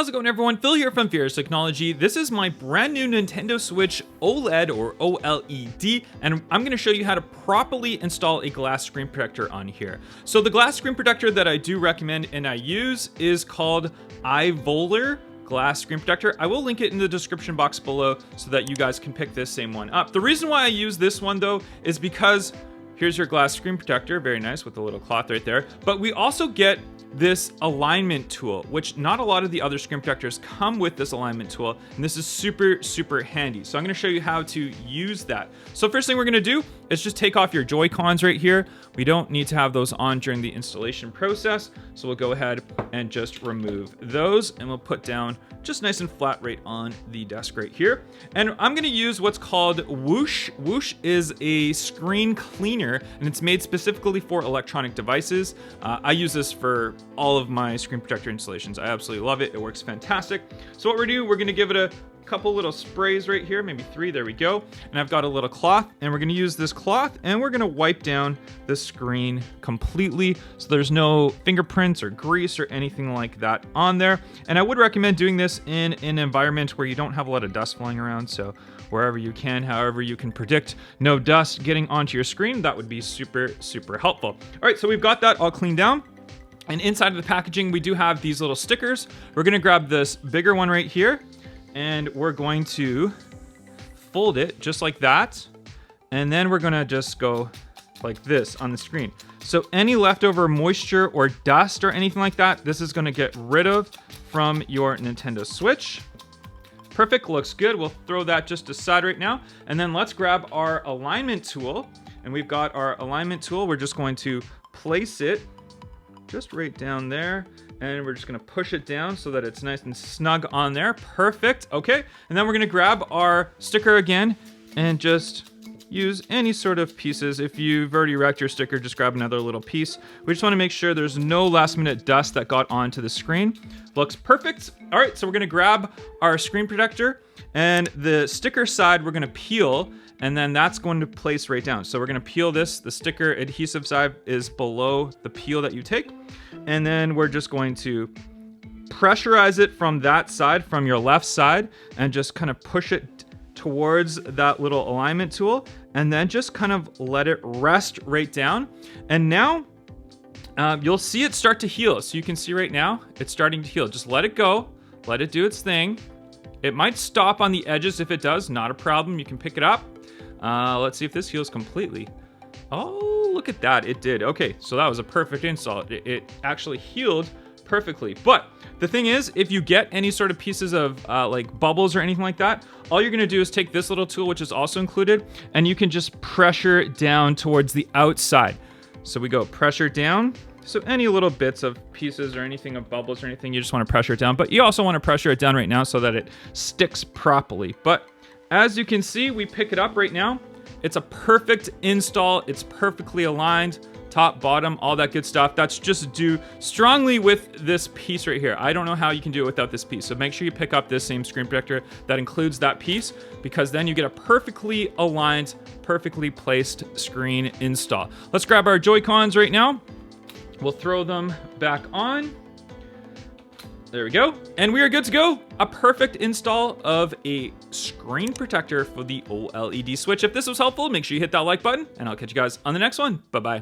How's it going, everyone? Phil here from Fierce Technology. This is my brand new Nintendo Switch OLED or OLED, and I'm going to show you how to properly install a glass screen protector on here. So the glass screen protector that I do recommend and I use is called iVoler glass screen protector. I will link it in the description box below so that you guys can pick this same one up. The reason why I use this one though is because here's your glass screen protector, very nice with the little cloth right there, but we also get this alignment tool, which not a lot of the other screen protectors come with this alignment tool, and this is super handy. So I'm going to show you how to use that. So first thing we're going to do is just take off your JoyCons right here. We don't need to have those on during the installation process, so we'll go ahead and just remove those, and we'll put down just nice and flat right on the desk right here. And I'm going to use what's called Whoosh. Whoosh is a screen cleaner, and it's made specifically for electronic devices. I use this for all of my screen protector installations. I absolutely love it. It works fantastic. So what we're going to give it a couple little sprays right here, maybe 3, there we go. And I've got a little cloth, and we're going to use this cloth and we're going to wipe down the screen completely so there's no fingerprints or grease or anything like that on there. And I would recommend doing this in an environment where you don't have a lot of dust flying around, so wherever you can, however you can predict no dust getting onto your screen, that would be super helpful. All right, so we've got that all cleaned down. And inside of the packaging, we do have these little stickers. We're going to grab this bigger one right here, and we're going to fold it just like that. And then we're going to just go like this on the screen. So any leftover moisture or dust or anything like that, this is going to get rid of from your Nintendo Switch. Perfect, looks good. We'll throw that just aside right now. And then let's grab our alignment tool. And we've got our alignment tool. We're just going to place it just right down there, and we're just gonna push it down so that it's nice and snug on there. Perfect, okay. And then we're gonna grab our sticker again and just use any sort of pieces. If you've already wrecked your sticker, just grab another little piece. We just wanna make sure there's no last minute dust that got onto the screen. Looks perfect. All right, so we're gonna grab our screen protector, and the sticker side we're gonna peel, and then that's going to place right down. So we're gonna peel this. The sticker adhesive side is below the peel that you take. And then we're just going to pressurize it from that side, from your left side, and just kind of push it towards that little alignment tool, and then just kind of let it rest right down. And now you'll see it start to heal. So you can see right now, it's starting to heal. Just let it go, let it do its thing. It might stop on the edges. If it does, not a problem. You can pick it up. Let's see if this heals completely. Oh, look at that. It did. Okay, so that was a perfect install. It actually healed perfectly. But the thing is, if you get any sort of pieces of like bubbles or anything like that, all you're going to do is take this little tool, which is also included, and you can just pressure down towards the outside. So we go pressure down. So any little bits of pieces or anything of bubbles or anything, you just want to pressure it down. But you also want to pressure it down right now so that it sticks properly. But as you can see, we pick it up right now. It's a perfect install. It's perfectly aligned, top, bottom, all that good stuff. That's just due strongly with this piece right here. I don't know how you can do it without this piece. So make sure you pick up this same screen protector that includes that piece, because then you get a perfectly aligned, perfectly placed screen install. Let's grab our JoyCons right now. We'll throw them back on. There we go. And we are good to go. A perfect install of a screen protector for the OLED Switch. If this was helpful, make sure you hit that like button, and I'll catch you guys on the next one. Bye-bye.